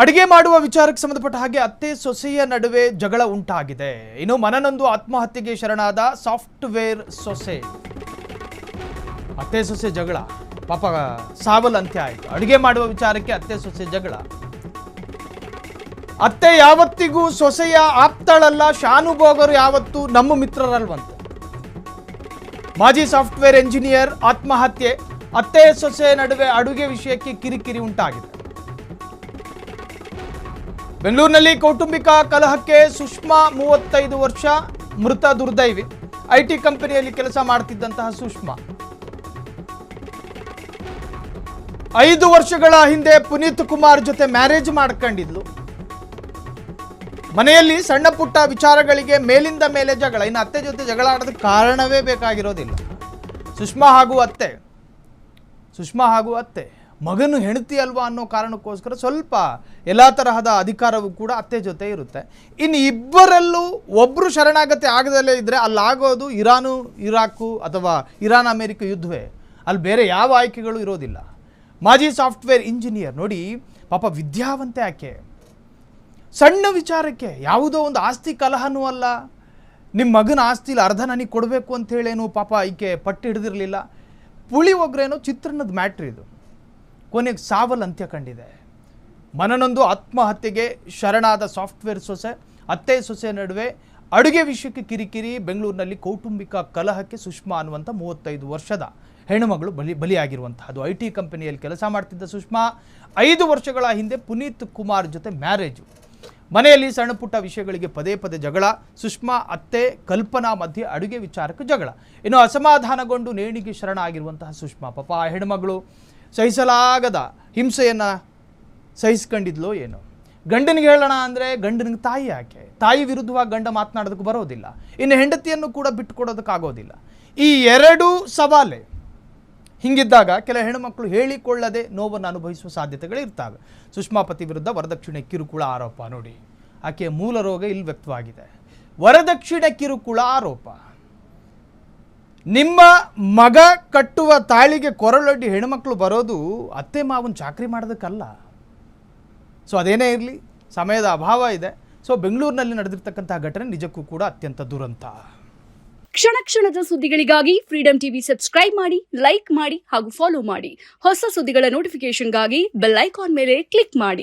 ಅಡಿಗೆ ಮಾಡುವ ವಿಚಾರಕ್ಕೆ ಸಂಬಂಧಪಟ್ಟ ಹಾಗೆ ಅತ್ತೆ ಸೊಸೆಯ ನಡುವೆ ಜಗಳ ಉಂಟಾಗಿದೆ. ಇನ್ನು ಮನನೊಂದು ಆತ್ಮಹತ್ಯೆಗೆ ಶರಣಾದ ಸಾಫ್ಟ್ವೇರ್ ಸೊಸೆ. ಅತ್ತೆ ಸೊಸೆ ಜಗಳ, ಪಾಪ ಸಾವಲ್ ಅಂತ್ಯ ಆಯಿತು. ಅಡಿಗೆ ಮಾಡುವ ವಿಚಾರಕ್ಕೆ ಅತ್ತೆ ಸೊಸೆ ಜಗಳ. ಅತ್ತೆ ಯಾವತ್ತಿಗೂ ಸೊಸೆಯ ಆಪ್ತಳಲ್ಲ, ಶಾನುಭೋಗರು ಯಾವತ್ತೂ ನಮ್ಮ ಮಿತ್ರರಲ್ವಂತೆ. ಮಾಜಿ ಸಾಫ್ಟ್ವೇರ್ ಎಂಜಿನಿಯರ್ ಆತ್ಮಹತ್ಯೆ. ಅತ್ತೆ ಸೊಸೆ ನಡುವೆ ಅಡುಗೆ ವಿಷಯಕ್ಕೆ ಕಿರಿಕಿರಿ ಉಂಟಾಗಿದೆ. ಬೆಂಗಳೂರಿನಲ್ಲಿ ಕೌಟುಂಬಿಕ ಕಲಹಕ್ಕೆ ಸುಷ್ಮಾ 35 ವರ್ಷ ಮೃತ ದುರ್ದೈವಿ. ಐಟಿ ಕಂಪನಿಯಲ್ಲಿ ಕೆಲಸ ಮಾಡ್ತಿದ್ದಂತಹ ಸುಷ್ಮಾ 5 ವರ್ಷಗಳ ಹಿಂದೆ ಪುನೀತ್ ಕುಮಾರ್ ಜೊತೆ ಮ್ಯಾರೇಜ್ ಮಾಡ್ಕೊಂಡಿದ್ಲು. ಮನೆಯಲ್ಲಿ ಸಣ್ಣ ಪುಟ್ಟ ವಿಚಾರಗಳಿಗೆ ಮೇಲಿಂದ ಮೇಲೆ ಜಗಳ. ಇನ್ನು ಅತ್ತೆ ಜೊತೆ ಜಗಳ ಆಡೋದಕ್ಕೆ ಕಾರಣವೇ ಬೇಕಾಗಿರೋದಿಲ್ಲ. ಸುಷ್ಮಾ ಹಾಗೂ ಅತ್ತೆ ಮಗನು ಹೆಂಡತಿ ಅಲ್ವಾ ಅನ್ನೋ ಕಾರಣಕ್ಕೋಸ್ಕರ ಸ್ವಲ್ಪ ಎಲ್ಲ ತರಹದ ಅಧಿಕಾರವೂ ಕೂಡ ಅತ್ತೆ ಜೊತೆ ಇರುತ್ತೆ. ಇನ್ನು ಇಬ್ಬರಲ್ಲೂ ಒಬ್ಬರು ಶರಣಾಗತಿ ಆಗದಲ್ಲೇ ಇದ್ದರೆ ಅಲ್ಲಾಗೋದು ಇರಾಕು ಅಥವಾ ಇರಾನ್ ಅಮೆರಿಕ ಯುದ್ಧವೇ. ಅಲ್ಲಿ ಬೇರೆ ಯಾವ ಆಯ್ಕೆಗಳು ಇರೋದಿಲ್ಲ. ಮಾಜಿ ಸಾಫ್ಟ್ವೇರ್ ಇಂಜಿನಿಯರ್ ನೋಡಿ, ಪಾಪ ವಿದ್ಯಾವಂತೆ ಆಕೆ. ಸಣ್ಣ ವಿಚಾರಕ್ಕೆ ಯಾವುದೋ ಒಂದು ಆಸ್ತಿ ಕಲಹನೂ ಅಲ್ಲ, ನಿಮ್ಮ ಮಗನ ಆಸ್ತಿಲಿ ಅರ್ಧ ನನಗೆ ಕೊಡಬೇಕು ಅಂತೇಳೇನು ಪಾಪ ಈಕೆ ಪಟ್ಟು ಹಿಡಿದಿರಲಿಲ್ಲ. ಪುಳಿ ಒಗ್ರೇನೋ ಚಿತ್ರಣದ ಮ್ಯಾಟ್ರ್ ಇದು. ಕೊನೆಗೆ ಸಾವಲ್ ಅಂತ್ಯ ಕಂಡಿದೆ. ಮನನೊಂದು ಆತ್ಮಹತ್ಯೆಗೆ ಶರಣಾದ ಸಾಫ್ಟ್ವೇರ್ ಸೊಸೆ, ಅತ್ತೆ ಸೊಸೆ ನಡುವೆ ಅಡುಗೆ ವಿಷಯಕ್ಕೆ ಕಿರಿಕಿರಿ. ಬೆಂಗಳೂರಿನಲ್ಲಿ ಕೌಟುಂಬಿಕ ಕಲಹಕ್ಕೆ ಸುಷ್ಮಾ ಅನ್ನುವಂಥ 35 ವರ್ಷದ ಹೆಣ್ಣುಮಗಳು ಬಲಿಯಾಗಿರುವಂತಹದ್ದು. ಐಟಿ ಕಂಪನಿಯಲ್ಲಿ ಕೆಲಸ ಮಾಡ್ತಿದ್ದ ಸುಷ್ಮಾ 5 ವರ್ಷಗಳ ಹಿಂದೆ ಪುನೀತ್ ಕುಮಾರ್ ಜೊತೆ ಮ್ಯಾರೇಜು. ಮನೆಯಲ್ಲಿ ಸಣ್ಣ ಪುಟ್ಟ ವಿಷಯಗಳಿಗೆ ಪದೇ ಪದೇ ಜಗಳ. ಸುಷ್ಮಾ ಅತ್ತೆ ಕಲ್ಪನಾ ಮಧ್ಯೆ ಅಡುಗೆ ವಿಚಾರಕ್ಕೆ ಜಗಳ. ಇನ್ನು ಅಸಮಾಧಾನಗೊಂಡು ನೇಣಿಗೆ ಶರಣಾಗಿರುವಂತಹ ಸುಷ್ಮಾ, ಪಾಪ ಆ ಹೆಣ್ಮಗಳು ಸಹಿಸಲಾಗದ ಹಿಂಸೆಯನ್ನು ಸಹಿಸ್ಕೊಂಡಿದ್ಲೋ ಏನೋ. ಗಂಡನಿಗೆ ಹೇಳೋಣ ಅಂದರೆ ಗಂಡನಿಗೆ ತಾಯಿ ಆಕೆ. ತಾಯಿ ವಿರುದ್ಧವಾಗಿ ಗಂಡ ಮಾತನಾಡೋದಕ್ಕೆ ಬರೋದಿಲ್ಲ. ಇನ್ನು ಹೆಂಡತಿಯನ್ನು ಕೂಡ ಬಿಟ್ಟುಕೊಡೋದಕ್ಕಾಗೋದಿಲ್ಲ. ಈ ಎರಡೂ ಸವಾಲೇ. ಹಿಂಗಿದ್ದಾಗ ಕೆಲ ಹೆಣ್ಣುಮಕ್ಕಳು ಹೇಳಿಕೊಳ್ಳದೆ ನೋವನ್ನು ಅನುಭವಿಸುವ ಸಾಧ್ಯತೆಗಳಿರ್ತವೆ. ಸುಷ್ಮಾ ಪತಿ ವಿರುದ್ಧ ವರದಕ್ಷಿಣೆ ಕಿರುಕುಳ ಆರೋಪ. ನೋಡಿ, ಆಕೆಯ ಮೂಲ ರೋಗ ಇಲ್ಲಿ ವ್ಯಕ್ತವಾಗಿದೆ. ವರದಕ್ಷಿಣೆ ಕಿರುಕುಳ ಆರೋಪ. ನಿಮ್ಮ ಮಗ ಕಟ್ಟುವ ತಾಳಿಗೆ ಕೊರಳೊಡ್ಡಿ ಹೆಣ್ಮಕ್ಳು ಬರೋದು ಅತ್ತೆ ಮಾವನ ಚಾಕರಿ ಮಾಡೋದಕ್ಕಲ್ಲ. ಸೊ ಅದೇನೇ ಇರಲಿ, ಸಮಯದ ಅಭಾವ ಇದೆ. ಸೊ ಬೆಂಗಳೂರಿನಲ್ಲಿ ನಡೆದಿರ್ತಕ್ಕಂತಹ ಘಟನೆ ನಿಜಕ್ಕೂ ಕೂಡ ಅತ್ಯಂತ ದುರಂತ. ಕ್ಷಣ ಕ್ಷಣದ ಸುದ್ದಿಗಳಿಗಾಗಿ ಫ್ರೀಡಂ ಟಿವಿ ಸಬ್ಸ್ಕ್ರೈಬ್ ಮಾಡಿ, ಲೈಕ್ ಮಾಡಿ ಹಾಗೂ ಫಾಲೋ ಮಾಡಿ. ಹೊಸ ಸುದ್ದಿಗಳ ನೋಟಿಫಿಕೇಶನ್ಗಾಗಿ ಬೆಲ್ ಐಕಾನ್ ಮೇಲೆ ಕ್ಲಿಕ್ ಮಾಡಿ.